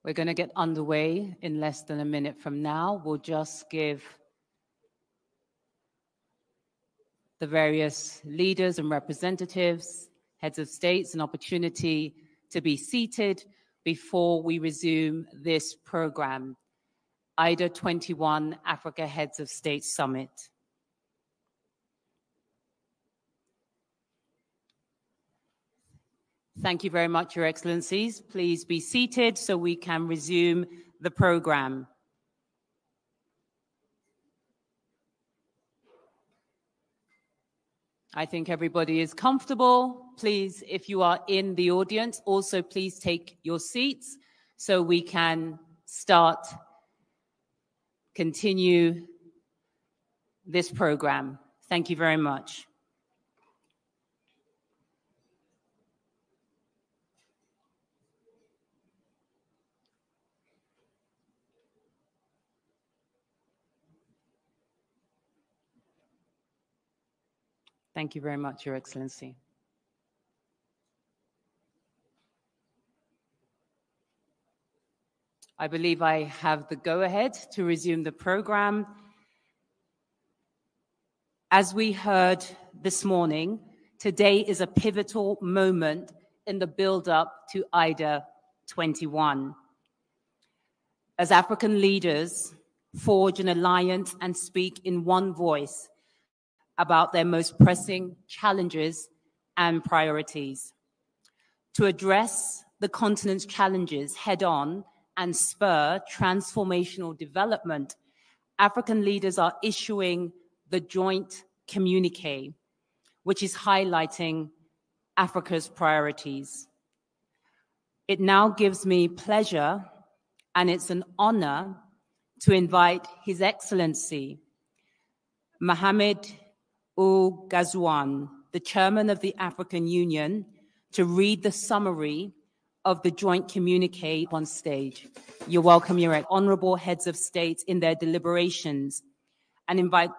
We're going to get underway in less than a minute from now. We'll just give the various leaders and representatives, heads of states, an opportunity to be seated before we resume this program, IDA 21 Africa Heads of State Summit. Thank you very much, Your Excellencies. Please be seated so we can resume the program. I think everybody is comfortable. Please, if you are in the audience, also please take your seats so we can continue this program. Thank you very much. Thank you very much, Your Excellency. I believe I have the go-ahead to resume the program. As we heard this morning, today is a pivotal moment in the build-up to IDA 21. As African leaders forge an alliance and speak in one voice about their most pressing challenges and priorities. To address the continent's challenges head-on and spur transformational development, African leaders are issuing the joint communique, which is highlighting Africa's priorities. It now gives me pleasure, and it's an honor, to invite His Excellency, Mohamed Ghazouan, the Chairman of the African Union, to read the summary of the joint communique on stage. You're welcome, Your honorable heads of state in their deliberations, and invite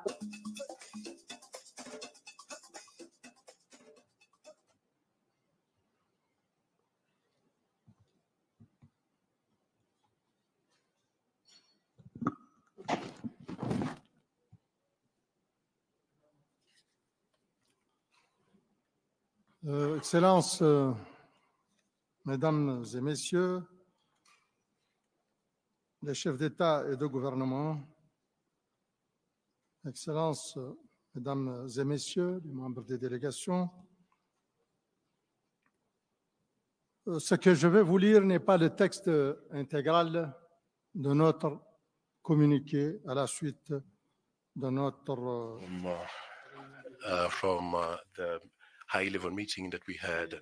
Excellences, Mesdames et Messieurs, les chefs d'État et de gouvernement, Excellences, Mesdames et Messieurs, les membres des délégations, ce que je vais vous lire n'est pas le texte intégral de notre communiqué à la suite de notre from the high-level meeting that we had.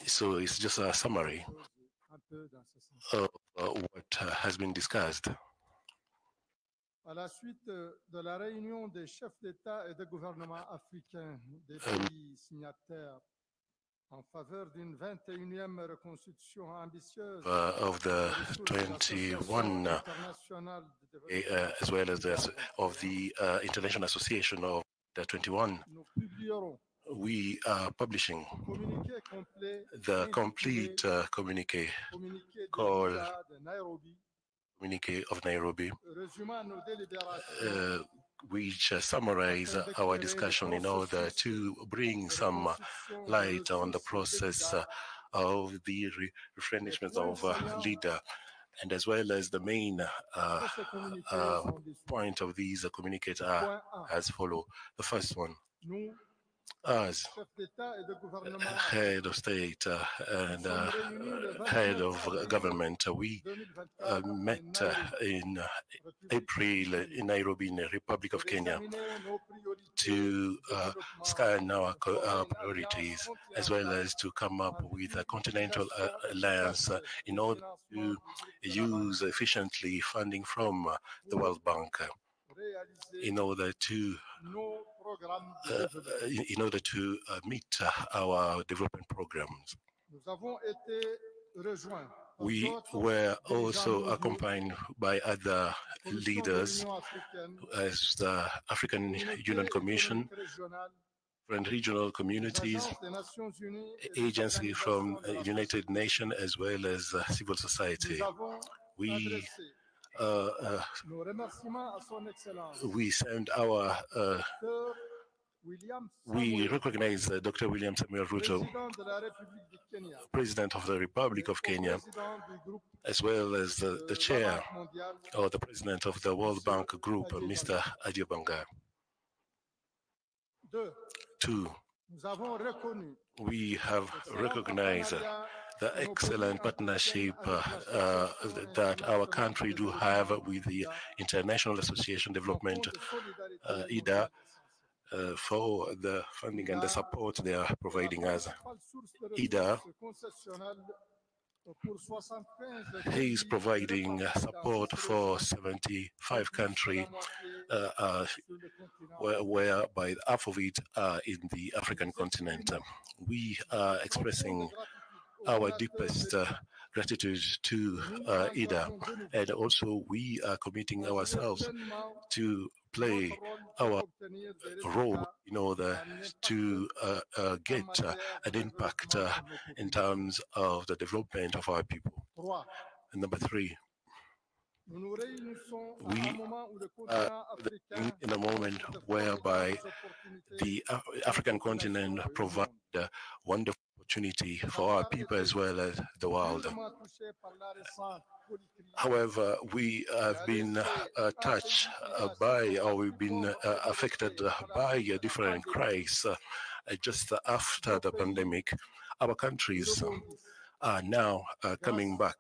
So it's just a summary of what has been discussed. À la suite de la réunion des chefs d'État et de gouvernement africains des pays signataires en faveur d'une 21e reconstitution ambitieuse of the 21, as well as of the International Association of the 21, we are publishing the complete communique called Communique of Nairobi, which summarize our discussion in order to bring some light on the process of the replenishment of leader, and as well as the main point of these communicate are as follow. The first one, as head of state and head of government, we met in April in Nairobi, in the Republic of Kenya, to scan our priorities, as well as to come up with a continental alliance in order to use efficiently funding from the World Bank in order to meet our development programs. We were also accompanied by other leaders as the African Union Commission, different regional communities, agencies from the United Nations, as well as civil society. We send our we recognize Dr. William Samuel Ruto, President of the Republic of Kenya, as well as the chair or the president of the World Bank Group, Mr. Adiobanga. Two, we have recognized the excellent partnership that our country do have with the International Association Development, IDA, for the funding and the support they are providing us. IDA is providing support for 75 countries, whereby half of it are in the African continent. We are expressing our deepest gratitude to IDA, and also we are committing ourselves to play our role in order to get an impact in terms of the development of our people. And number three, we are in a moment whereby the African continent provides a wonderful opportunity for our people as well as the world. However, we have been touched by, or we've been affected by a different crisis just after the pandemic. Our countries are now coming back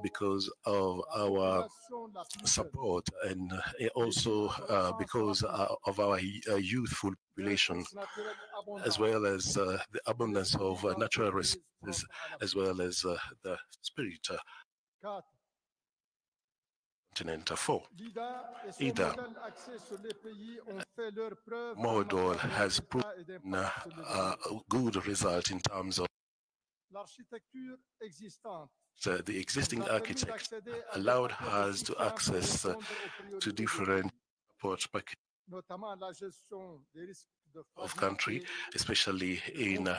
because of our support, and also because of our youthful population, as well as the abundance of natural resources, as well as the spirit. Continent. 4. IDA model has proven a good result in terms of the existing architect allowed us to access to different support packages of country, especially in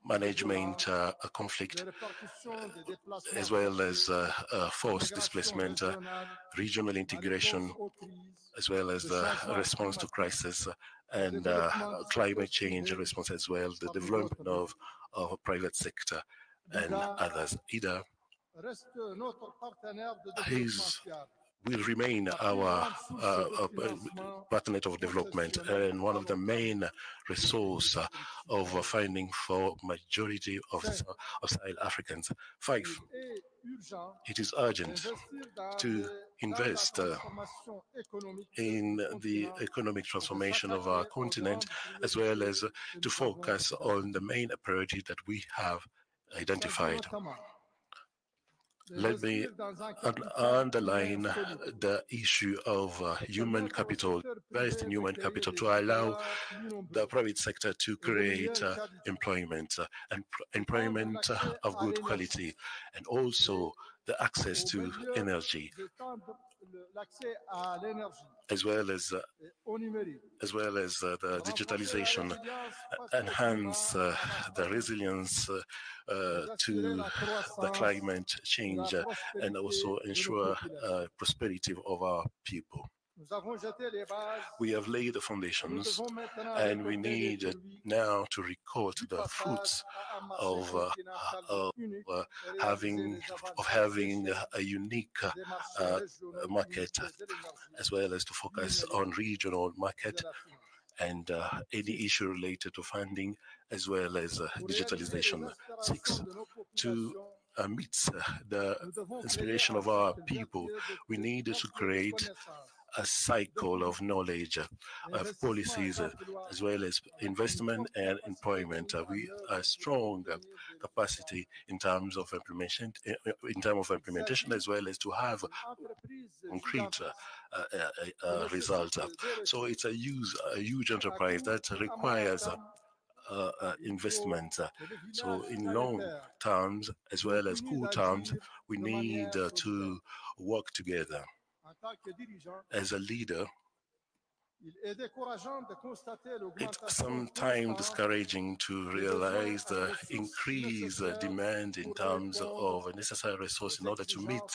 management conflict, as well as forced displacement, regional integration, as well as the response to crisis, and climate change response as well, the development of a private sector and others. IDA will remain our partner of development and one of the main resources of funding for majority of Sahel Africans. 5. It is urgent to invest in the economic transformation of our continent, as well as to focus on the main priority that we have identified. Let me underline the issue of human capital, invest in human capital to allow the private sector to create employment and employment of good quality, and also the access to energy, as well as the digitalization, enhance the resilience to the climate change, and also ensure prosperity of our people. We have laid the foundations, and we need now to record the fruits of having a unique market, as well as to focus on regional market and any issue related to funding, as well as digitalization. 6. To meet the inspiration of our people, we need to create a cycle of knowledge, of policies, as well as investment and employment. We are strong capacity in terms of implementation, as well as to have concrete results. So it's a huge enterprise that requires investment. So in long terms, as well as cool terms, we need to work together. As a leader, It's sometimes discouraging to realize the increased demand in terms of necessary resources in order to meet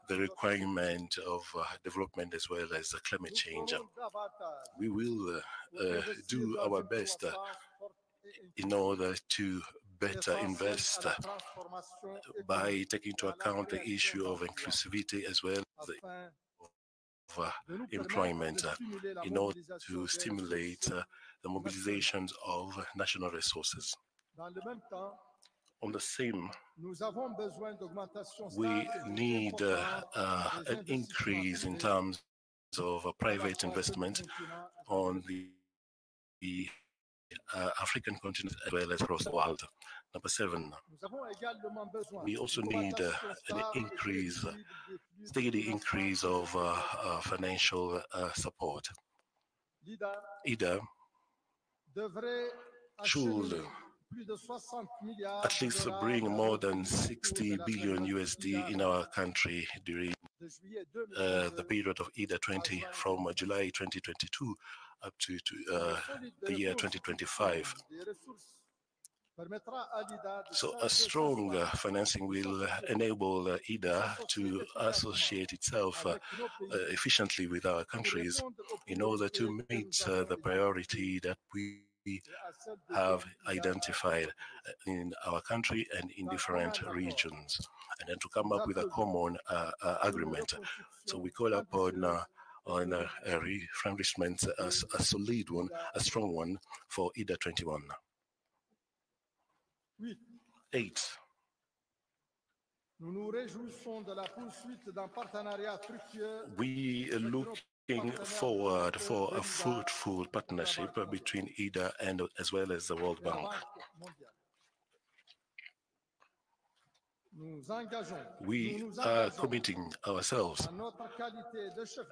the requirement of development as well as climate change. We will do our best in order to better invest by taking into account the issue of inclusivity as well as the of employment in order to stimulate the mobilizations of national resources. On the same, we need an increase in terms of private investment on the African continent as well as across the world. Number 7, we also need an increase, steady increase of financial support. IDA should at least bring more than 60 billion USD in our country during the period of IDA 20 from July 2022 up to the year 2025. So a strong financing will enable IDA to associate itself efficiently with our countries in order to meet the priority that we have identified in our country and in different regions, and then to come up with a common agreement. So we call upon on a refurbishment, a solid one, a strong one for IDA 21. 8. We are looking forward for a fruitful partnership between IDA and as well as the World Bank. We are committing ourselves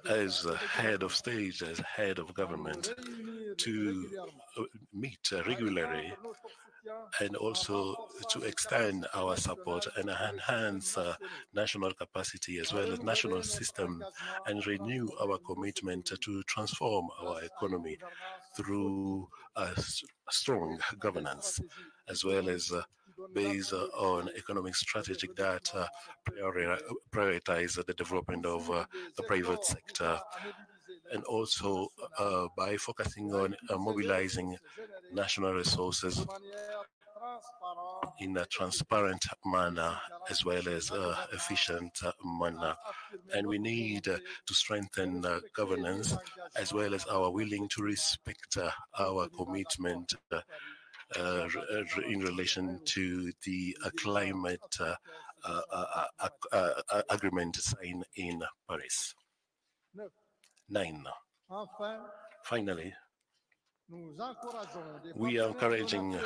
as head of state, as head of government, to meet regularly and also to extend our support and enhance national capacity as well as national system and renew our commitment to transform our economy through a strong governance as well as based on economic strategy that prioritize the development of the private sector, and also by focusing on mobilizing national resources in a transparent manner as well as efficient manner. And we need to strengthen governance as well as our willing to respect our commitment in relation to the climate agreement signed in Paris. 9. Finally, we are encouraging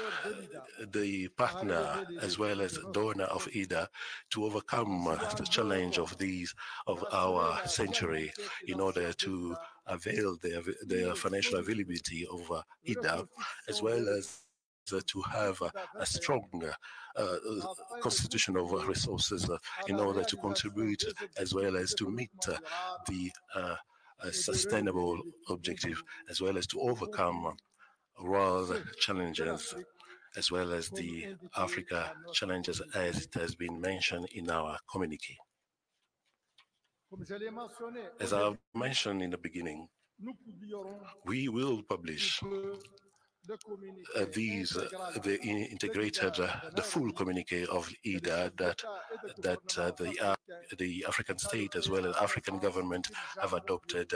the partner as well as donor of IDA to overcome the challenge of our century in order to avail their financial availability of IDA as well as to have a strong constitution of resources in order to contribute as well as to meet the sustainable objective as well as to overcome world challenges as well as the Africa challenges as it has been mentioned in our communique. As I've mentioned in the beginning, we will publish the full communique of IDA that the African state as well as African government have adopted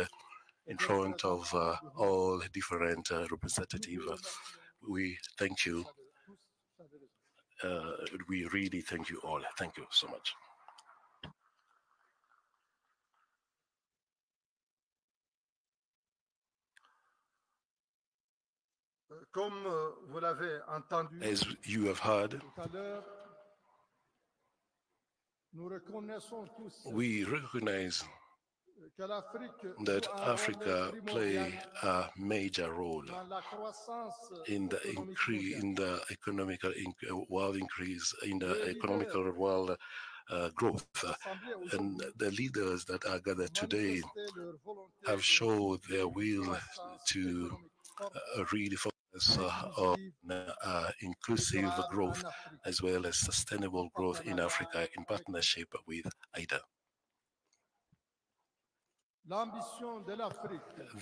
in front of all different representatives. We thank you. We really thank you all. Thank you so much. As you have heard, we recognize that Africa plays a major role in the increase in the economical world increase in the economical world growth. And the leaders that are gathered today have showed their will to really focus on inclusive growth as well as sustainable growth in Africa in partnership with IDA.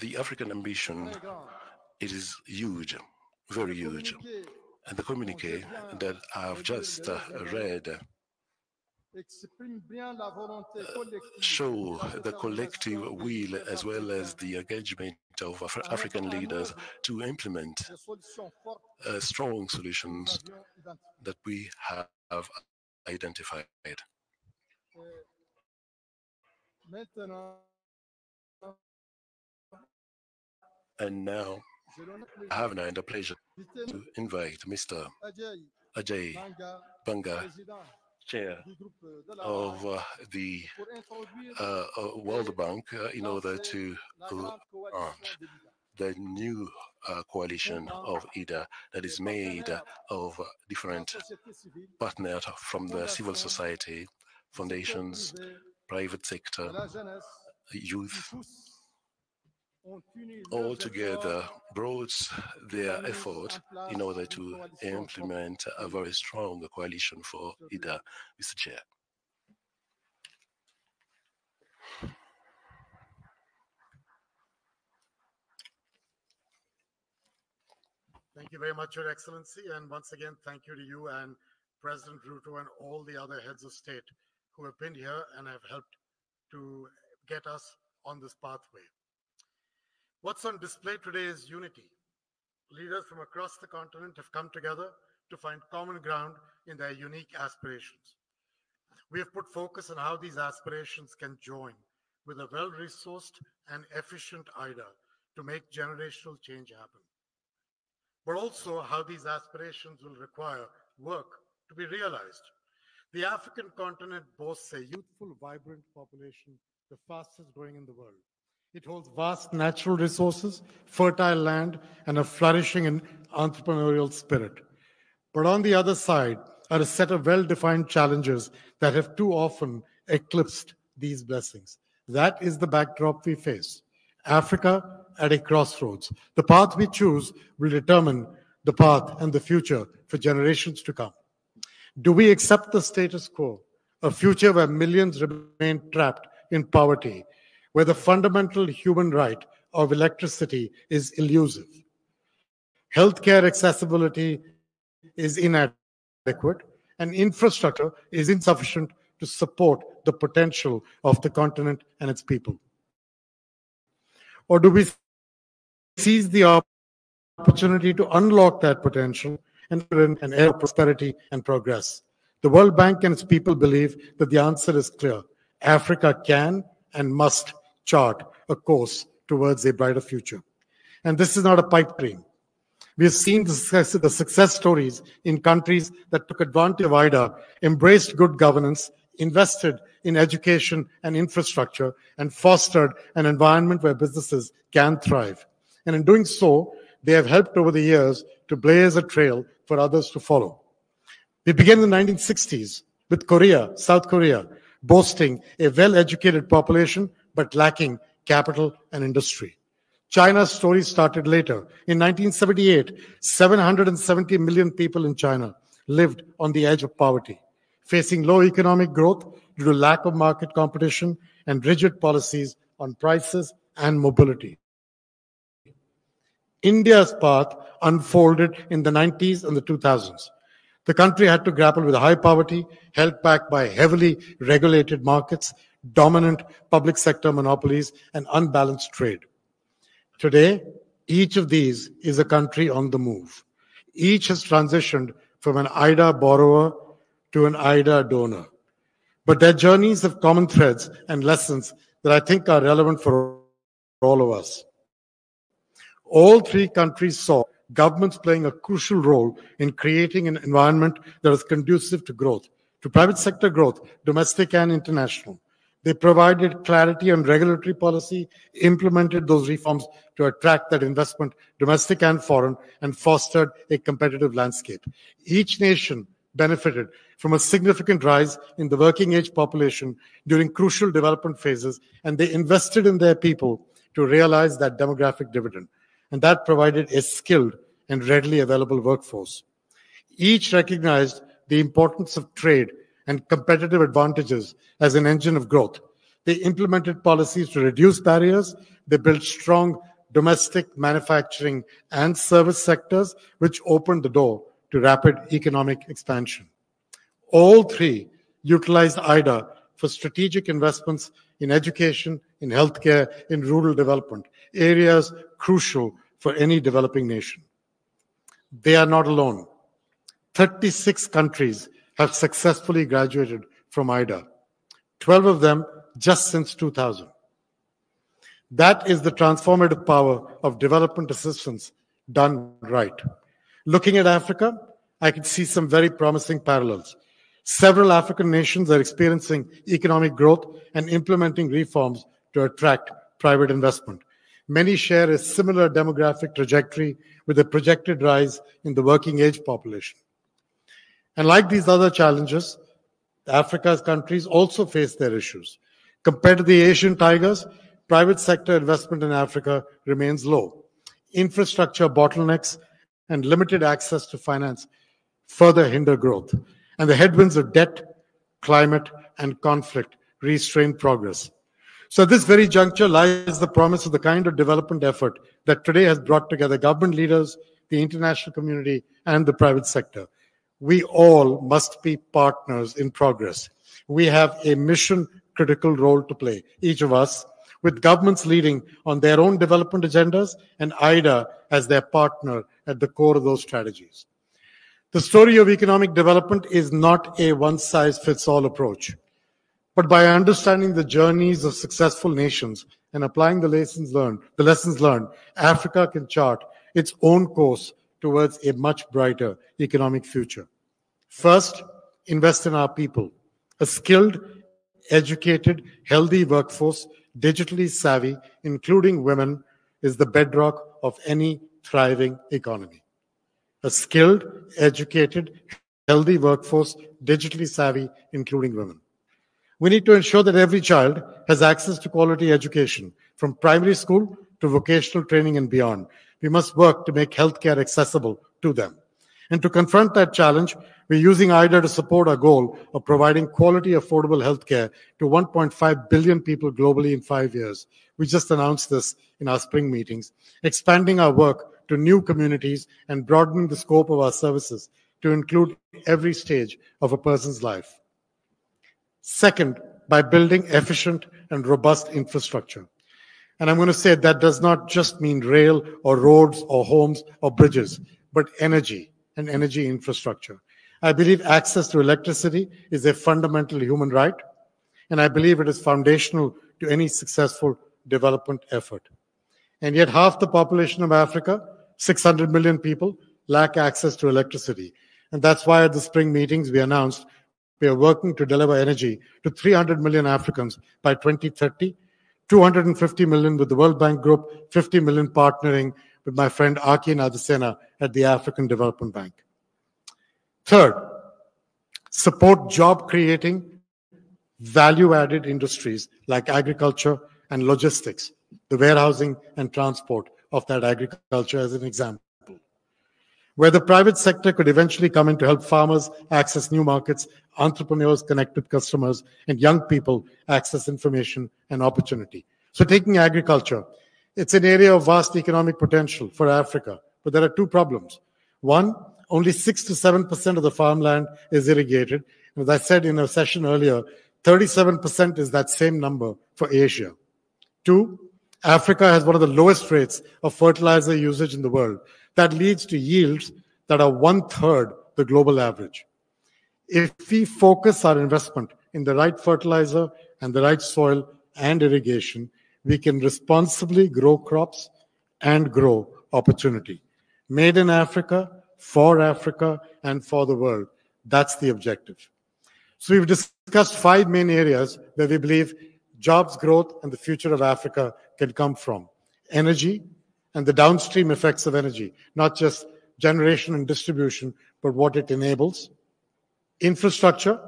The African ambition, it is huge, very huge. And the communique that I've just read show the collective will as well as the engagement of African leaders to implement strong solutions that we have identified. And now I have now the pleasure to invite Mr. Ajay Banga, Chair of the World Bank, in order to launch the new coalition of IDA that is made of different partners from the civil society, foundations, private sector, youth, all together brought their effort in order to implement a very strong coalition for IDA. Mr. Chair. Thank you very much, Your Excellency. And once again, thank you to you and President Ruto and all the other heads of state who have been here and have helped to get us on this pathway. What's on display today is unity. Leaders from across the continent have come together to find common ground in their unique aspirations. We have put focus on how these aspirations can join with a well-resourced and efficient IDA to make generational change happen, but also how these aspirations will require work to be realized. The African continent boasts a youthful, vibrant population, the fastest growing in the world. It holds vast natural resources, fertile land, and a flourishing and entrepreneurial spirit. But on the other side are a set of well-defined challenges that have too often eclipsed these blessings. That is the backdrop we face. Africa at a crossroads. The path we choose will determine the path and the future for generations to come. Do we accept the status quo, a future where millions remain trapped in poverty, where the fundamental human right of electricity is elusive? Healthcare accessibility is inadequate, and infrastructure is insufficient to support the potential of the continent and its people. Or do we seize the opportunity to unlock that potential and an era of prosperity and progress? The World Bank and its people believe that the answer is clear. Africa can and must chart a course towards a brighter future. And this is not a pipe dream. We have seen the success stories in countries that took advantage of IDA, embraced good governance, invested in education and infrastructure, and fostered an environment where businesses can thrive. And in doing so, they have helped over the years to blaze a trail for others to follow. We began in the 1960s with Korea, South Korea, boasting a well-educated population but lacking capital and industry. China's story started later. In 1978, 770 million people in China lived on the edge of poverty, facing low economic growth due to lack of market competition and rigid policies on prices and mobility. India's path unfolded in the 90s and the 2000s. The country had to grapple with high poverty, held back by heavily regulated markets, dominant public sector monopolies, and unbalanced trade. Today, each of these is a country on the move. Each has transitioned from an IDA borrower to an IDA donor. But their journeys have common threads and lessons that I think are relevant for all of us. All three countries saw governments playing a crucial role in creating an environment that is conducive to growth, to private sector growth, domestic and international. They provided clarity on regulatory policy, implemented those reforms to attract that investment, domestic and foreign, and fostered a competitive landscape. Each nation benefited from a significant rise in the working age population during crucial development phases, and they invested in their people to realize that demographic dividend. And that provided a skilled and readily available workforce. Each recognized the importance of trade and competitive advantages as an engine of growth. They implemented policies to reduce barriers. They built strong domestic manufacturing and service sectors, which opened the door to rapid economic expansion. All three utilized IDA for strategic investments in education, in healthcare, in rural development, areas crucial for any developing nation. They are not alone. 36 countries have successfully graduated from IDA, 12 of them just since 2000. That is the transformative power of development assistance done right. Looking at Africa, I can see some very promising parallels. Several African nations are experiencing economic growth and implementing reforms to attract private investment. Many share a similar demographic trajectory with a projected rise in the working age population. And like these other challenges, Africa's countries also face their issues. Compared to the Asian tigers, private sector investment in Africa remains low. Infrastructure bottlenecks and limited access to finance further hinder growth. And the headwinds of debt, climate, and conflict restrain progress. So at this very juncture lies the promise of the kind of development effort that today has brought together government leaders, the international community, and the private sector. We all must be partners in progress. We have a mission-critical role to play, each of us, with governments leading on their own development agendas and IDA as their partner at the core of those strategies. The story of economic development is not a one-size-fits-all approach, but by understanding the journeys of successful nations and applying the lessons learned, Africa can chart its own course towards a much brighter economic future. First, invest in our people. A skilled, educated, healthy workforce, digitally savvy, including women, is the bedrock of any thriving economy. A skilled, educated, healthy workforce, digitally savvy, including women. We need to ensure that every child has access to quality education, from primary school to vocational training and beyond. We must work to make healthcare accessible to them. And to confront that challenge, we're using IDA to support our goal of providing quality, affordable healthcare to 1.5 billion people globally in 5 years. We just announced this in our spring meetings, expanding our work to new communities and broadening the scope of our services to include every stage of a person's life. Second, by building efficient and robust infrastructure. And I'm going to say that does not just mean rail or roads or homes or bridges, but energy and energy infrastructure. I believe access to electricity is a fundamental human right, and I believe it is foundational to any successful development effort. And yet half the population of Africa, 600 million people, lack access to electricity. And that's why at the spring meetings we announced we are working to deliver energy to 300 million Africans by 2030, 250 million with the World Bank Group, 50 million partnering with my friend Aki Nadasena at the African Development Bank. Third, support job-creating, value-added industries like agriculture and logistics, the warehousing and transport of that agriculture as an example, where the private sector could eventually come in to help farmers access new markets, entrepreneurs connect with customers, and young people access information and opportunity. So taking agriculture, it's an area of vast economic potential for Africa, but there are two problems. One, only 6 to 7% of the farmland is irrigated. As I said in a session earlier, 37% is that same number for Asia. Two, Africa has one of the lowest rates of fertilizer usage in the world. That leads to yields that are 1/3 the global average. If we focus our investment in the right fertilizer and the right soil and irrigation, we can responsibly grow crops and grow opportunity. Made in Africa, and for the world. That's the objective. So we've discussed 5 main areas where we believe jobs growth and the future of Africa can come from. Energy and the downstream effects of energy, not just generation and distribution, but what it enables. infrastructure,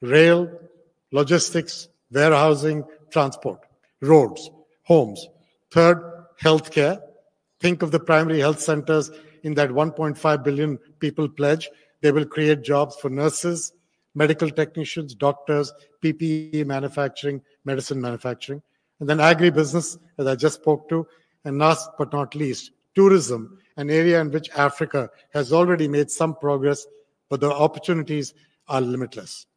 rail, logistics, warehousing, transport, roads, homes. Third, healthcare. Think of the primary health centers in that 1.5 billion people pledge. They will create jobs for nurses, medical technicians, doctors, PPE manufacturing, medicine manufacturing. And then agribusiness, as I just spoke to. And last but not least, tourism, an area in which Africa has already made some progress, but the opportunities are limitless.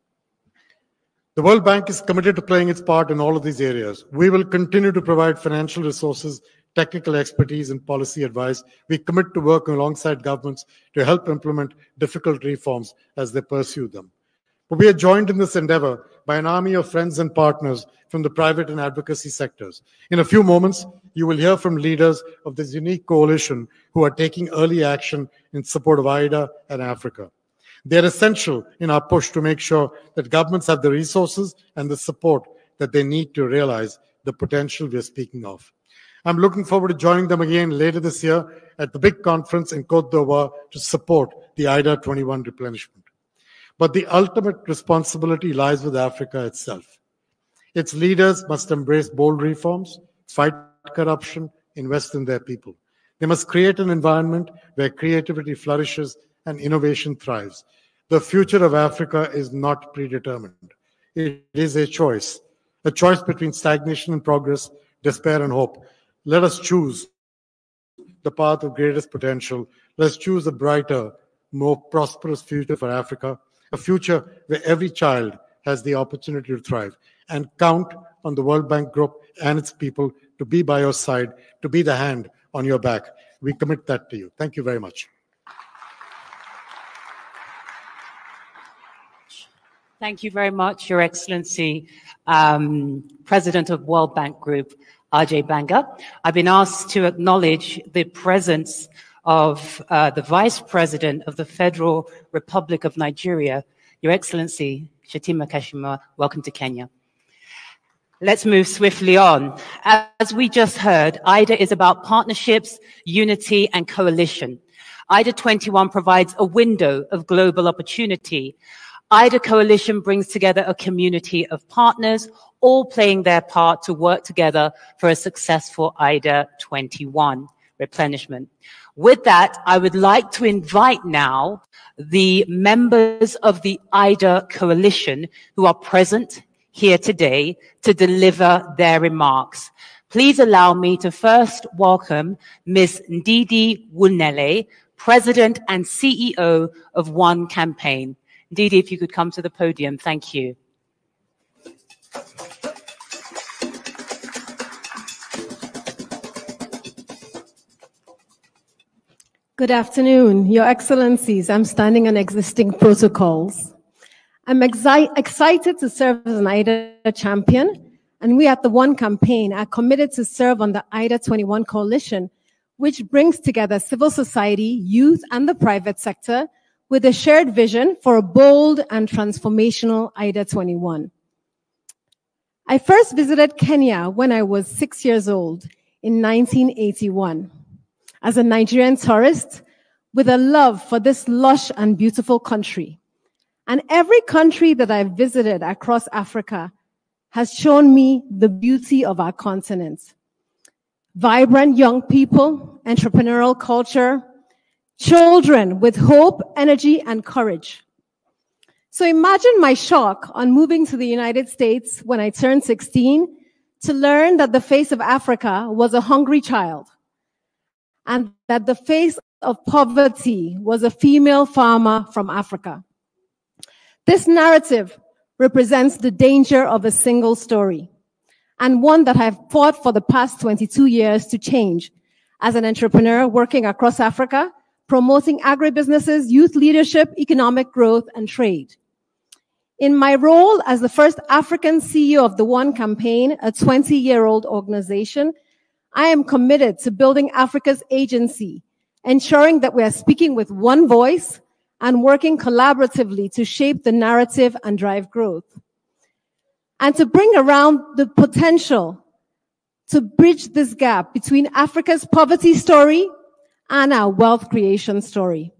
The World Bank is committed to playing its part in all of these areas. We will continue to provide financial resources, technical expertise, and policy advice. We commit to work alongside governments to help implement difficult reforms as they pursue them. But we are joined in this endeavor by an army of friends and partners from the private and advocacy sectors. In a few moments, you will hear from leaders of this unique coalition who are taking early action in support of AIDA and Africa. They're essential in our push to make sure that governments have the resources and the support that they need to realize the potential we're speaking of. I'm looking forward to joining them again later this year at the big conference in Côte d'Ivoire to support the AIDA 21 replenishment. But the ultimate responsibility lies with Africa itself. Its leaders must embrace bold reforms, fight corruption, invest in their people. They must create an environment where creativity flourishes and innovation thrives. The future of Africa is not predetermined. It is a choice between stagnation and progress, despair and hope. Let us choose the path of greatest potential. Let's choose a brighter, more prosperous future for Africa, a future where every child has the opportunity to thrive, and count on the World Bank Group and its people to be by your side, to be the hand on your back. We commit that to you. Thank you very much. Thank you very much, Your Excellency, President of World Bank Group, Ajay Banga. I've been asked to acknowledge the presence of the Vice President of the Federal Republic of Nigeria, Your Excellency, Shetima Kashima. Welcome to Kenya. Let's move swiftly on. As we just heard, AIDA is about partnerships, unity, and coalition. AIDA 21 provides a window of global opportunity. AIDA Coalition brings together a community of partners, all playing their part to work together for a successful AIDA 21 replenishment. With that, I would like to invite now the members of the AIDA Coalition who are present here today to deliver their remarks. Please allow me to first welcome Ms. Ndidi Wunele, President and CEO of One Campaign. Ndidi, if you could come to the podium, thank you. Good afternoon, Your Excellencies. I'm standing on existing protocols. I'm excited to serve as an AIDA champion, and we at the One Campaign are committed to serve on the AIDA 21 coalition, which brings together civil society, youth, and the private sector with a shared vision for a bold and transformational AIDA 21. I first visited Kenya when I was 6 years old in 1981 as a Nigerian tourist with a love for this lush and beautiful country. And every country that I've visited across Africa has shown me the beauty of our continent. Vibrant young people, entrepreneurial culture, children with hope, energy, and courage. So imagine my shock on moving to the United States when I turned 16 to learn that the face of Africa was a hungry child and that the face of poverty was a female farmer from Africa. This narrative represents the danger of a single story, and one that I've fought for the past 22 years to change as an entrepreneur working across Africa, promoting agribusinesses, youth leadership, economic growth, and trade. In my role as the first African CEO of the One Campaign, a 20-year-old organization, I am committed to building Africa's agency, ensuring that we are speaking with one voice and working collaboratively to shape the narrative and drive growth. And to bring around the potential to bridge this gap between Africa's poverty story and our wealth creation story.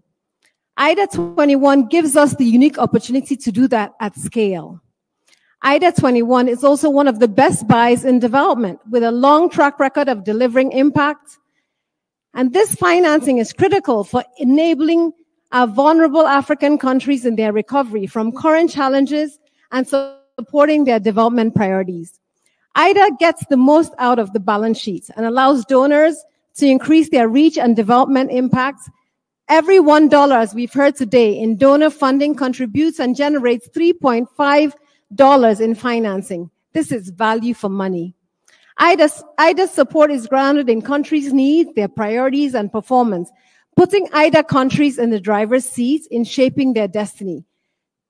IDA 21 gives us the unique opportunity to do that at scale. IDA 21 is also one of the best buys in development with a long track record of delivering impact. And this financing is critical for enabling our vulnerable African countries in their recovery from current challenges and supporting their development priorities. IDA gets the most out of the balance sheet and allows donors to increase their reach and development impact. Every $1, as we've heard today, in donor funding contributes and generates $3.5 in financing. This is value for money. IDA's support is grounded in countries' needs, their priorities, and performance, putting IDA countries in the driver's seat in shaping their destiny.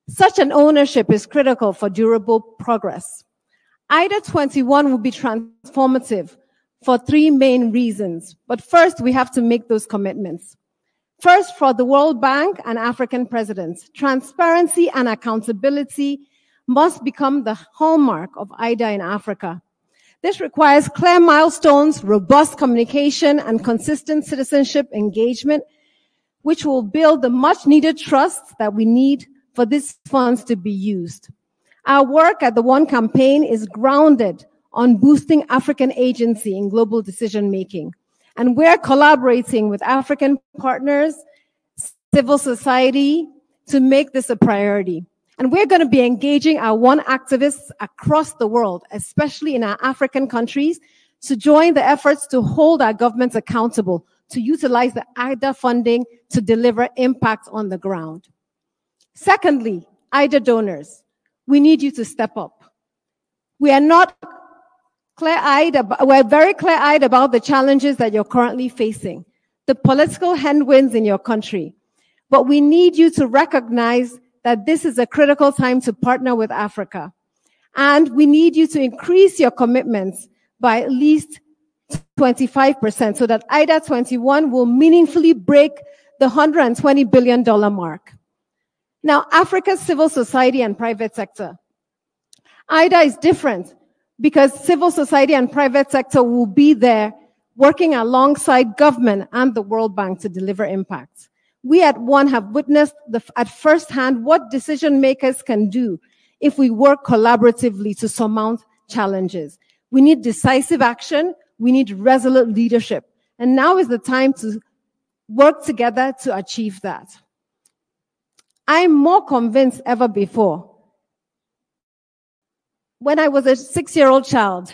Such an ownership is critical for durable progress. IDA 21 will be transformative for three main reasons. But first, we have to make those commitments. First, for the World Bank and African presidents, transparency and accountability must become the hallmark of IDA in Africa. This requires clear milestones, robust communication, and consistent citizenship engagement, which will build the much-needed trust that we need for these funds to be used. Our work at the One campaign is grounded on boosting African agency in global decision-making. And we're collaborating with African partners, civil society, to make this a priority. And we're going to be engaging our One activists across the world, especially in our African countries, to join the efforts to hold our governments accountable, to utilize the IDA funding to deliver impact on the ground. Secondly, IDA donors, we need you to step up. We are not clear-eyed, we're very clear-eyed about the challenges that you're currently facing, the political headwinds in your country. But we need you to recognize that this is a critical time to partner with Africa. And we need you to increase your commitments by at least 25% so that IDA 21 will meaningfully break the $120 billion mark. Now, Africa's civil society and private sector. IDA is different because civil society and private sector will be there working alongside government and the World Bank to deliver impact. We at One have witnessed at firsthand what decision makers can do if we work collaboratively to surmount challenges. We need decisive action. We need resolute leadership. And now is the time to work together to achieve that. I'm more convinced ever before, when I was a 6-year-old child,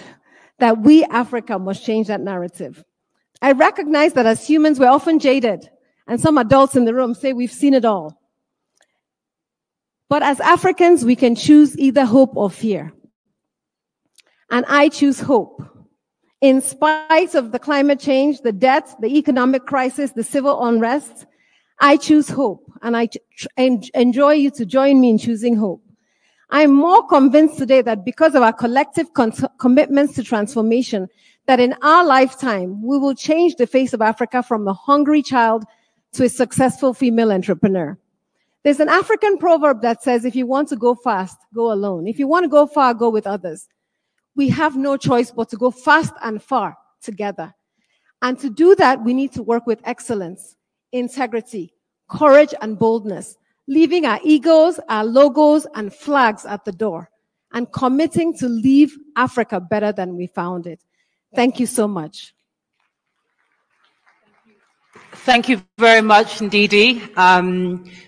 that we, Africa, must change that narrative. I recognize that as humans, we're often jaded. And some adults in the room say we've seen it all. But as Africans, we can choose either hope or fear. And I choose hope. In spite of the climate change, the debt, the economic crisis, the civil unrest, I choose hope. And I enjoy you to join me in choosing hope. I'm more convinced today that because of our collective commitments to transformation, that in our lifetime, we will change the face of Africa from a hungry child to a successful female entrepreneur. There's an African proverb that says, if you want to go fast, go alone. If you want to go far, go with others. We have no choice but to go fast and far together. And to do that, we need to work with excellence, integrity, courage, and boldness, leaving our egos, our logos, and flags at the door, and committing to leave Africa better than we found it. Thank you so much. Thank you very much, Ndidi,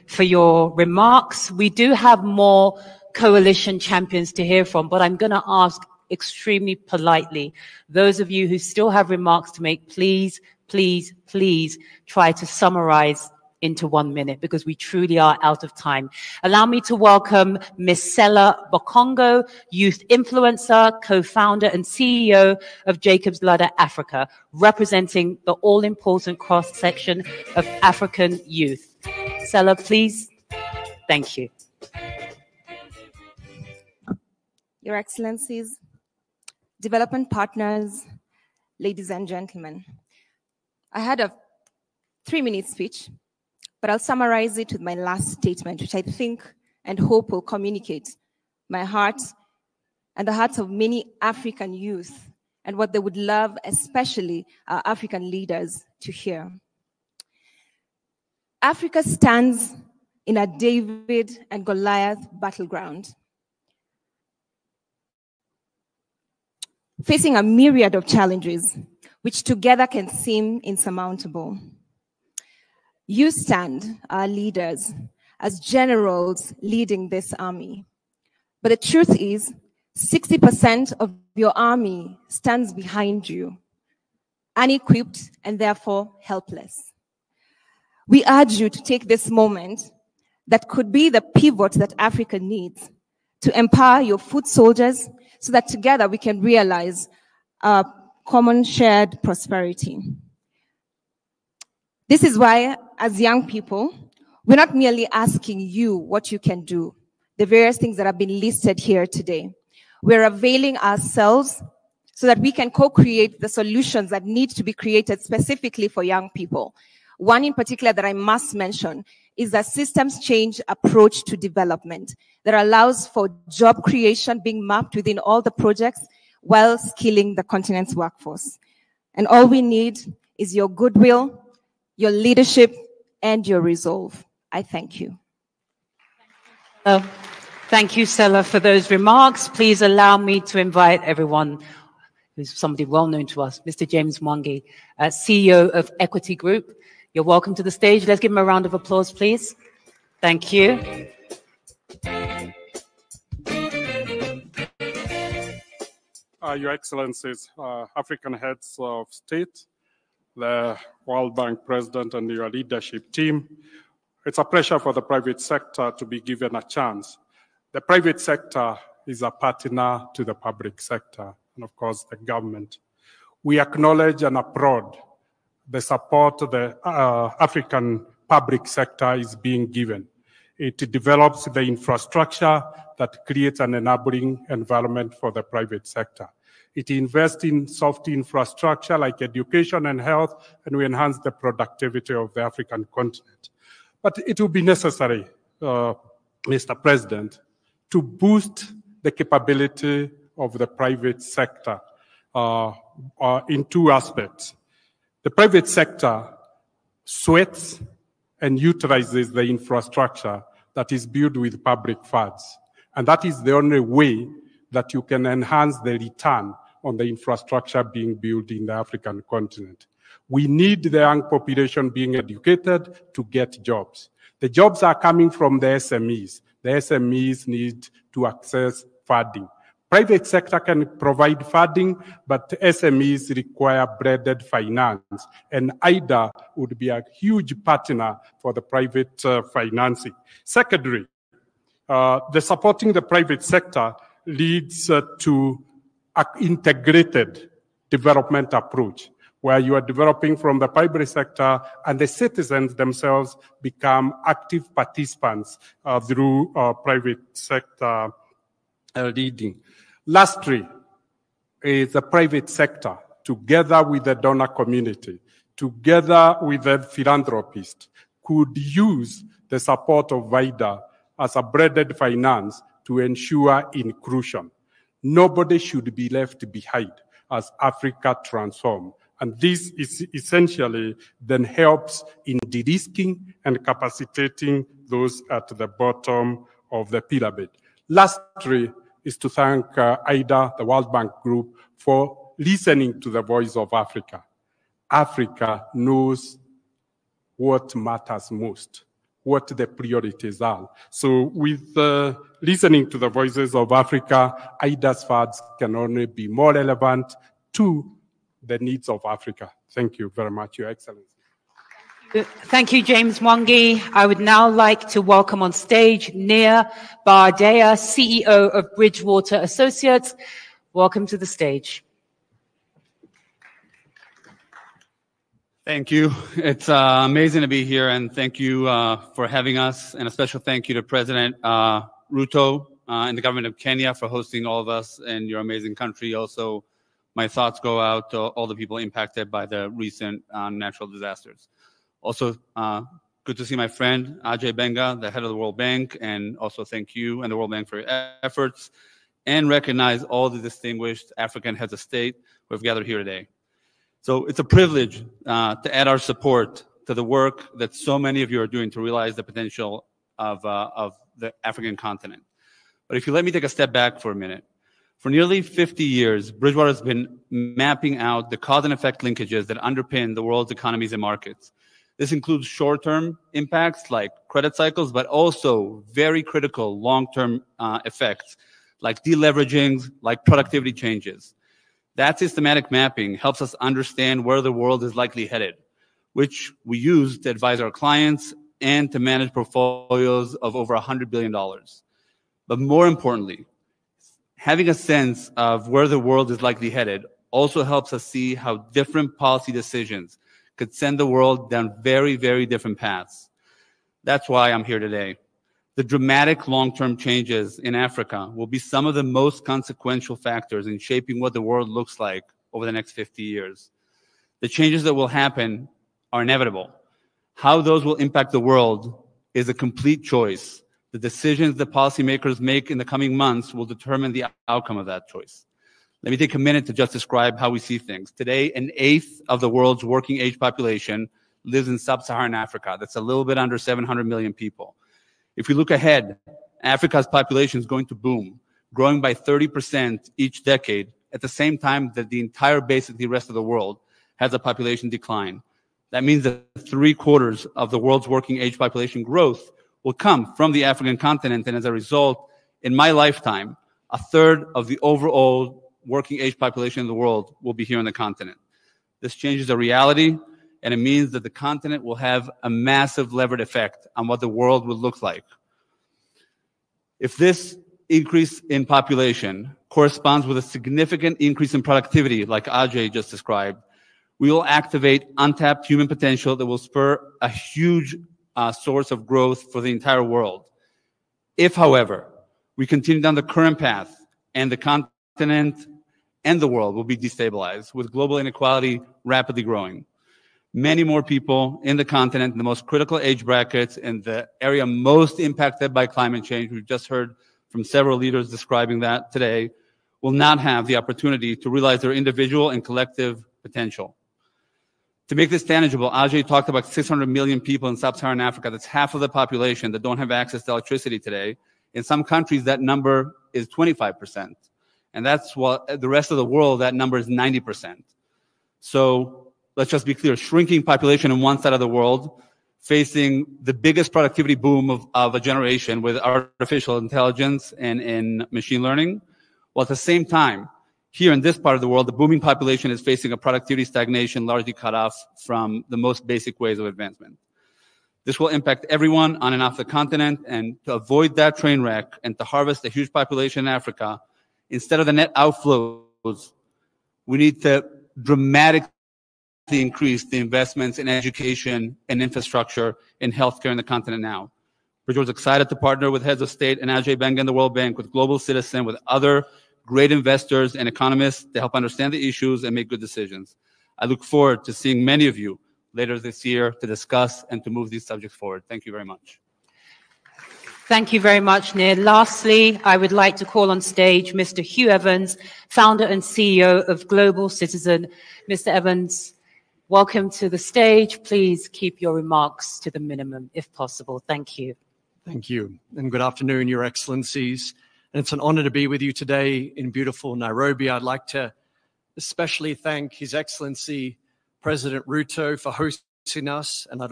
for your remarks. We do have more coalition champions to hear from, but I'm going to ask extremely politely, those of you who still have remarks to make, please, please, please try to summarize into 1 minute because we truly are out of time. Allow me to welcome Ms. Sela Bokongo, youth influencer, co-founder and CEO of Jacob's Ladder Africa, representing the all-important cross-section of African youth. Sela, please. Thank you. Your Excellencies, development partners, ladies and gentlemen, I had a 3-minute speech, but I'll summarize it with my last statement, which I think and hope will communicate my heart and the hearts of many African youth and what they would love, especially our African leaders, to hear. Africa stands in a David and Goliath battleground, facing a myriad of challenges, which together can seem insurmountable. You stand, our leaders, as generals leading this army. But the truth is, 60% of your army stands behind you, unequipped and therefore helpless. We urge you to take this moment that could be the pivot that Africa needs to empower your foot soldiers so that together we can realize our common shared prosperity. This is why, as young people, we're not merely asking you what you can do, the various things that have been listed here today. We're availing ourselves so that we can co-create the solutions that need to be created specifically for young people. One in particular that I must mention is a systems change approach to development that allows for job creation being mapped within all the projects while skilling the continent's workforce. And all we need is your goodwill, your leadership, and your resolve. I thank you. Thank you, Stella, for those remarks. Please allow me to invite everyone who's somebody well known to us, Mr. James Mwangi, CEO of Equity Group. You're welcome to the stage. Let's give him a round of applause, please. Thank you. Your Excellencies, African heads of state, the World Bank president and your leadership team, it's a pleasure for the private sector to be given a chance. The private sector is a partner to the public sector and, of course, the government. We acknowledge and applaud the support the African public sector is being given. It develops the infrastructure that creates an enabling environment for the private sector. It invests in soft infrastructure like education and health, and we enhance the productivity of the African continent. But it will be necessary, Mr. President, to boost the capability of the private sector in two aspects. The private sector sweats and utilizes the infrastructure that is built with public funds. And that is the only way that you can enhance the return on the infrastructure being built in the African continent. We need the young population being educated to get jobs. The jobs are coming from the SMEs. The SMEs need to access funding. Private sector can provide funding, but SMEs require blended finance, and IDA would be a huge partner for the private financing. Secondly, the supporting the private sector leads to an integrated development approach, where you are developing from the private sector and the citizens themselves become active participants through private sector leading. Lastly, is the private sector, together with the donor community, together with the philanthropist, could use the support of VIDA as a blended finance to ensure inclusion. Nobody should be left behind as Africa transforms. And this is essentially then helps in de-risking and capacitating those at the bottom of the pyramid. Lastly, is to thank IDA, the World Bank Group, for listening to the voice of Africa. Africa knows what matters most, what the priorities are. So with listening to the voices of Africa, IDA's funds can only be more relevant to the needs of Africa. Thank you very much, Your Excellency. Thank you, James Mwangi. I would now like to welcome on stage Nia Bardea, CEO of Bridgewater Associates. Welcome to the stage. Thank you. It's amazing to be here, and thank you for having us. And a special thank you to President Ruto and the government of Kenya for hosting all of us in your amazing country. Also, my thoughts go out to all the people impacted by the recent natural disasters. Also, good to see my friend Ajay Benga, the head of the World Bank, and also thank you and the World Bank for your efforts, and recognize all the distinguished African heads of state who have gathered here today. So it's a privilege to add our support to the work that so many of you are doing to realize the potential of the African continent. But if you let me take a step back for a minute, for nearly 50 years, Bridgewater has been mapping out the cause and effect linkages that underpin the world's economies and markets. This includes short-term impacts like credit cycles, but also very critical long-term effects like deleveraging, like productivity changes. That systematic mapping helps us understand where the world is likely headed, which we use to advise our clients and to manage portfolios of over $100 billion. But more importantly, having a sense of where the world is likely headed also helps us see how different policy decisions could send the world down very, very different paths. That's why I'm here today. The dramatic long-term changes in Africa will be some of the most consequential factors in shaping what the world looks like over the next 50 years. The changes that will happen are inevitable. How those will impact the world is a complete choice. The decisions that policymakers make in the coming months will determine the outcome of that choice. Let me take a minute to just describe how we see things. Today, 1/8 of the world's working age population lives in sub-Saharan Africa. That's a little bit under 700 million people. If we look ahead, Africa's population is going to boom, growing by 30% each decade, at the same time that the entire, basically, rest of the world has a population decline. That means that 3/4 of the world's working age population growth will come from the African continent, and as a result, in my lifetime, 1/3 of the overall working age population in the world will be here on the continent. This changes the reality, and it means that the continent will have a massive levered effect on what the world will look like. If this increase in population corresponds with a significant increase in productivity, like Ajay just described, we will activate untapped human potential that will spur a huge source of growth for the entire world. If, however, we continue down the current path and the continent and the world will be destabilized, with global inequality rapidly growing. Many more people in the continent, in the most critical age brackets, in the area most impacted by climate change, we've just heard from several leaders describing that today, will not have the opportunity to realize their individual and collective potential. To make this tangible, Ajay talked about 600 million people in sub-Saharan Africa. That's half of the population that don't have access to electricity today. In some countries, that number is 25%. And that's what the rest of the world, that number is 90%. So let's just be clear, shrinking population in one side of the world, facing the biggest productivity boom of a generation with artificial intelligence and in machine learning, while at the same time, here in this part of the world, the booming population is facing a productivity stagnation largely cut off from the most basic ways of advancement. This will impact everyone on and off the continent, and to avoid that train wreck and to harvest the huge population in Africa, instead of the net outflows, we need to dramatically increase the investments in education and infrastructure in healthcare in the continent now. Bridgewater is excited to partner with heads of state and Ajay Banga and the World Bank, with Global Citizen, with other great investors and economists to help understand the issues and make good decisions. I look forward to seeing many of you later this year to discuss and to move these subjects forward. Thank you very much. Thank you very much, Nir. Lastly, I would like to call on stage Mr. Hugh Evans, founder and CEO of Global Citizen. Mr. Evans, welcome to the stage. Please keep your remarks to the minimum, if possible. Thank you. Thank you, and good afternoon, Your Excellencies. And it's an honor to be with you today in beautiful Nairobi. I'd like to especially thank His Excellency President Ruto for hosting us, and I'd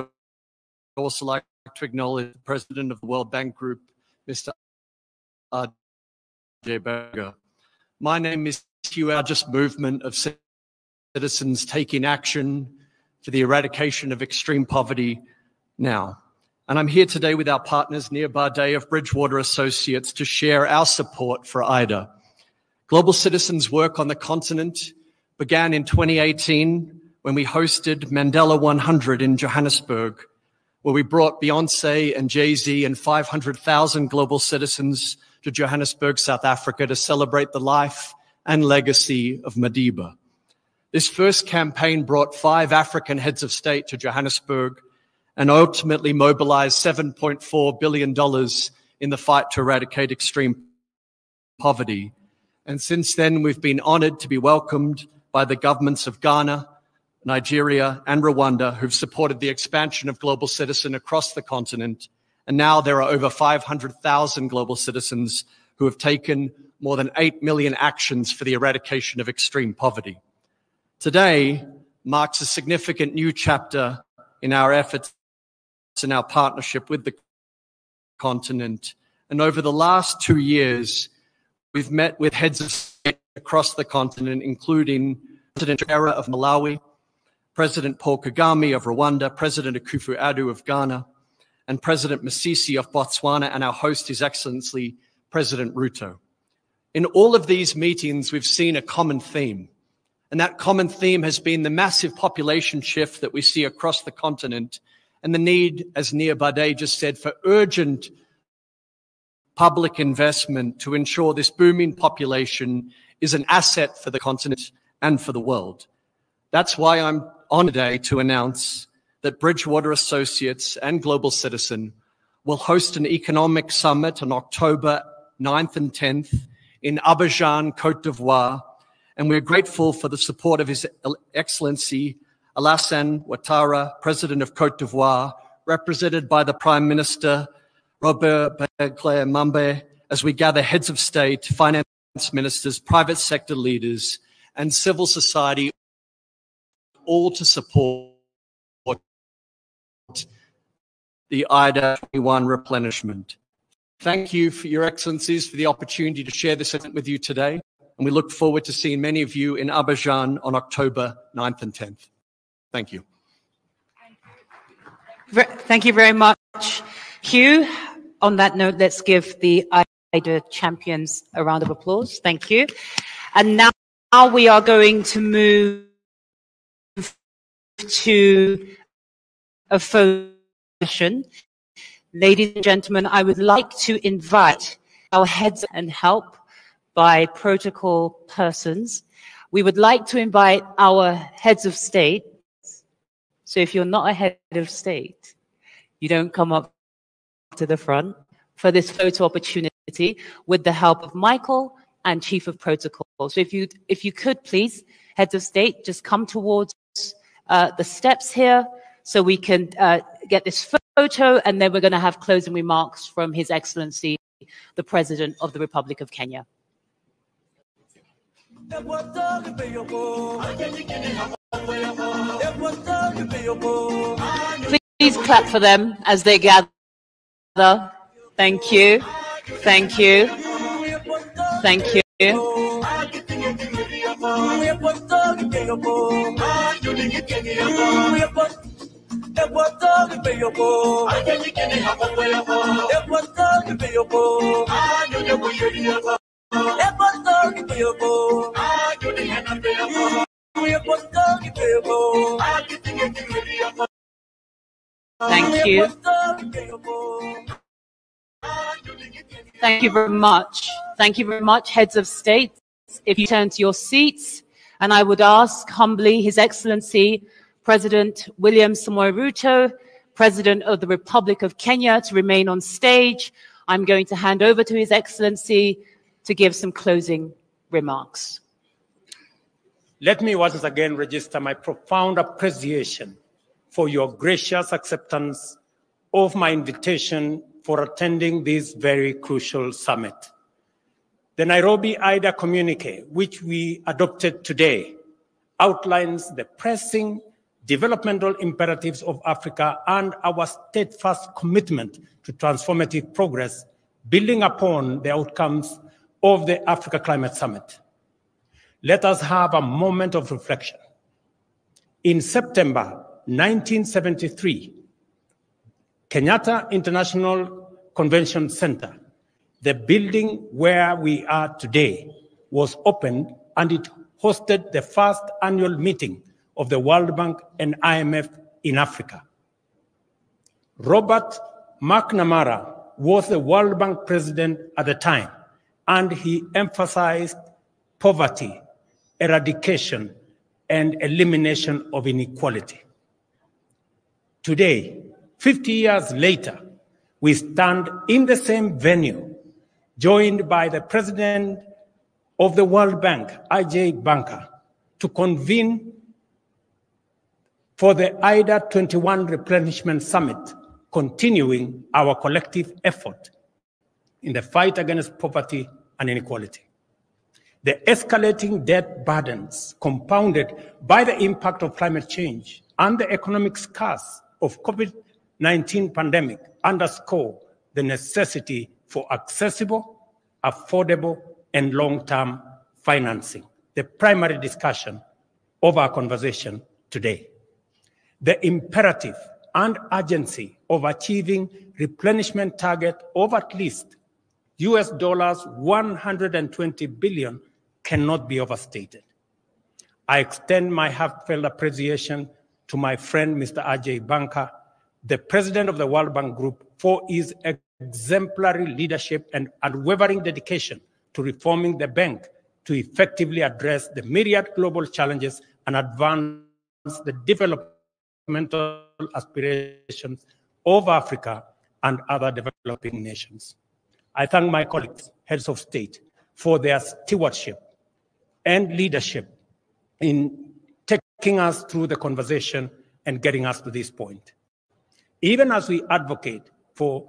also like to acknowledge the President of the World Bank Group, Mr. Ajay Banga. My name is Hugh, largest movement of citizens taking action for the eradication of extreme poverty now. And I'm here today with our partners, Nir Barday of Bridgewater Associates, to share our support for IDA. Global Citizens' work on the continent began in 2018 when we hosted Maendeleo 100 in Johannesburg, where we brought Beyonce and Jay-Z and 500,000 global citizens to Johannesburg, South Africa, to celebrate the life and legacy of Madiba. This first campaign brought 5 African heads of state to Johannesburg and ultimately mobilized $7.4 billion in the fight to eradicate extreme poverty. And since then, we've been honored to be welcomed by the governments of Ghana, Nigeria, and Rwanda who've supported the expansion of Global Citizen across the continent. And now there are over 500,000 Global Citizens who have taken more than 8 million actions for the eradication of extreme poverty. Today marks a significant new chapter in our efforts and our partnership with the continent. And over the last 2 years, we've met with heads of state across the continent, including President Era of Malawi, President Paul Kagame of Rwanda, President Akufo-Addo of Ghana, and President Masisi of Botswana, and our host, His Excellency, President Ruto. In all of these meetings, we've seen a common theme, and that common theme has been the massive population shift that we see across the continent and the need, as Nia Bade just said, for urgent public investment to ensure this booming population is an asset for the continent and for the world. That's why I'm on today to announce that Bridgewater Associates and Global Citizen will host an economic summit on October 9th and 10th in Abidjan, Côte d'Ivoire, and we're grateful for the support of His Excellency Alassane Ouattara, President of Côte d'Ivoire, represented by the Prime Minister Robert Begley Mambe, as we gather heads of state, finance ministers, private sector leaders, and civil society, all to support the IDA 21 replenishment. Thank you, for Your Excellencies, for the opportunity to share this event with you today, and we look forward to seeing many of you in Abidjan on October 9th and 10th. Thank you. Thank you very much, Hugh. On that note, let's give the IDA champions a round of applause. Thank you. And now we are going to move to a photo session. Ladies and gentlemen, I would like to invite our heads and help by protocol persons. We would like to invite our heads of state. So if you're not a head of state, you don't come up to the front for this photo opportunity with the help of Michael and Chief of Protocol. So if you could please, heads of state, just come towards the steps here so we can get this photo, and then we're going to have closing remarks from His Excellency, the President of the Republic of Kenya. Please clap for them as they gather. Thank you. Thank you. Thank you. Thank you. Thank you very much. Thank you very much, heads of state. If you turn to your seats, and I would ask humbly His Excellency President William Samoei Ruto, President of the Republic of Kenya, to remain on stage. I'm going to hand over to His Excellency to give some closing remarks. Let me once again register my profound appreciation for your gracious acceptance of my invitation for attending this very crucial summit. The Nairobi IDA communique, which we adopted today, outlines the pressing developmental imperatives of Africa and our steadfast commitment to transformative progress, building upon the outcomes of the Africa Climate Summit. Let us have a moment of reflection. In September 1973, Kenyatta International Convention Center, the building where we are today, was opened, and it hosted the first annual meeting of the World Bank and IMF in Africa. Robert McNamara was the World Bank president at the time, and he emphasized poverty, eradication, and elimination of inequality. Today, 50 years later, we stand in the same venue, joined by the president of the World Bank, I.J. Banker, to convene for the IDA 21 Replenishment Summit, continuing our collective effort in the fight against poverty and inequality. The escalating debt burdens compounded by the impact of climate change and the economic scars of COVID-19 pandemic underscore the necessity for accessible, affordable, and long-term financing, the primary discussion of our conversation today. The imperative and urgency of achieving replenishment target of at least US dollars 120 billion cannot be overstated. I extend my heartfelt appreciation to my friend, Mr. Ajay Banka, the president of the World Bank Group, for his exemplary leadership and unwavering dedication to reforming the bank to effectively address the myriad global challenges and advance the developmental aspirations of Africa and other developing nations. I thank my colleagues, heads of state, for their stewardship and leadership in taking us through the conversation and getting us to this point. Even as we advocate for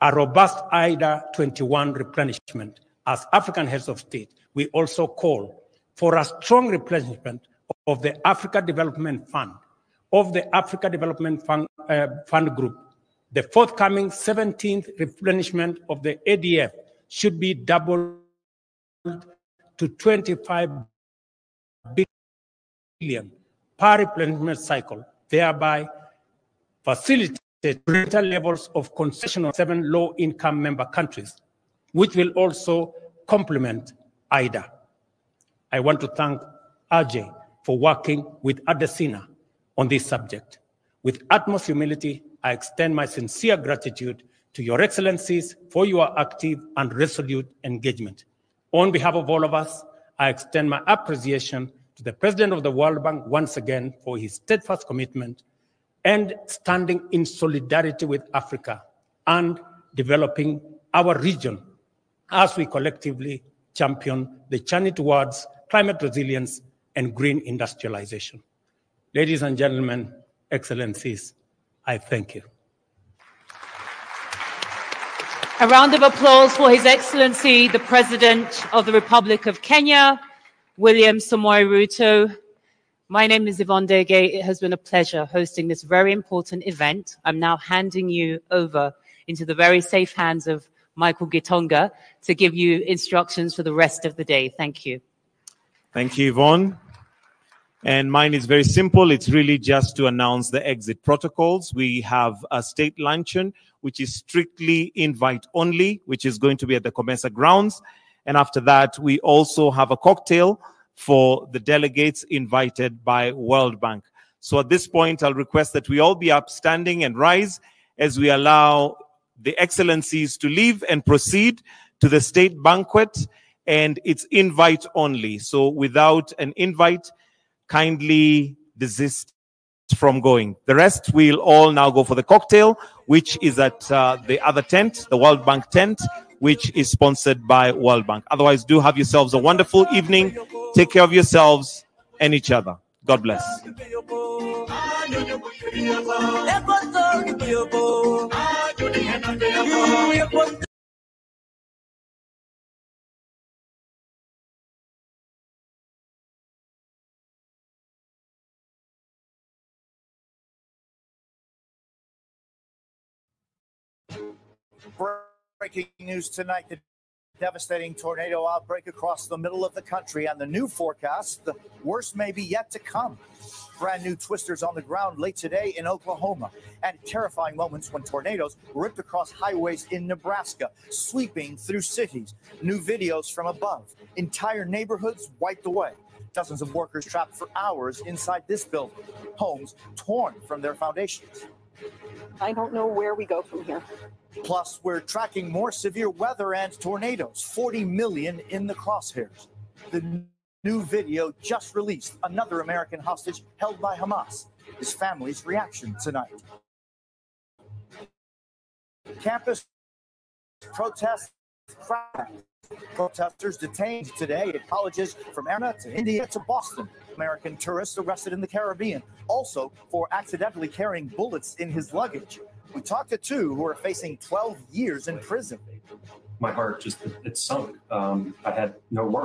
a robust IDA 21 replenishment as African heads of state, we also call for a strong replenishment of the Africa Development Fund, of the Africa Development Fund Group. The forthcoming 17th replenishment of the ADF should be doubled to 25 billion per replenishment cycle, thereby facilitate greater levels of concession on 7 low-income member countries, which will also complement IDA. I want to thank Ajay for working with Adesina on this subject. With utmost humility, I extend my sincere gratitude to your excellencies for your active and resolute engagement. On behalf of all of us, I extend my appreciation to the President of the World Bank once again for his steadfast commitment and standing in solidarity with Africa and developing our region as we collectively champion the journey towards climate resilience and green industrialization. Ladies and gentlemen, excellencies, I thank you. A round of applause for His Excellency, the President of the Republic of Kenya, William Samoei Ruto. My name is Yvonne Dege. It has been a pleasure hosting this very important event. I'm now handing you over into the very safe hands of Michael Gitonga to give you instructions for the rest of the day. Thank you. Thank you, Yvonne. And mine is very simple. It's really just to announce the exit protocols. We have a state luncheon, which is strictly invite only, which is going to be at the Comesa grounds. And after that, we also have a cocktail for the delegates invited by World Bank. So at this point, I'll request that we all be upstanding and rise as we allow the excellencies to leave and proceed to the state banquet, and it's invite only. So without an invite, kindly desist from going. The rest, we'll all now go for the cocktail, which is at the other tent, the World Bank tent, which is sponsored by World Bank. Otherwise, do have yourselves a wonderful evening. Take care of yourselves and each other. God bless. Breaking news tonight, the devastating tornado outbreak across the middle of the country, and the new forecast, the worst may be yet to come. Brand new twisters on the ground late today in Oklahoma, and terrifying moments when tornadoes ripped across highways in Nebraska, sweeping through cities. New videos from above, entire neighborhoods wiped away. Dozens of workers trapped for hours inside this building, homes torn from their foundations. I don't know where we go from here. Plus, we're tracking more severe weather and tornadoes, 40 million in the crosshairs. The new video just released, another American hostage held by Hamas. His family's reaction tonight. Campus protests, Protesters detained today at colleges from Arizona to India to Boston. American tourists arrested in the Caribbean, also for accidentally carrying bullets in his luggage. We talked to two who are facing 12 years in prison. My heart just, it sunk. I had no words.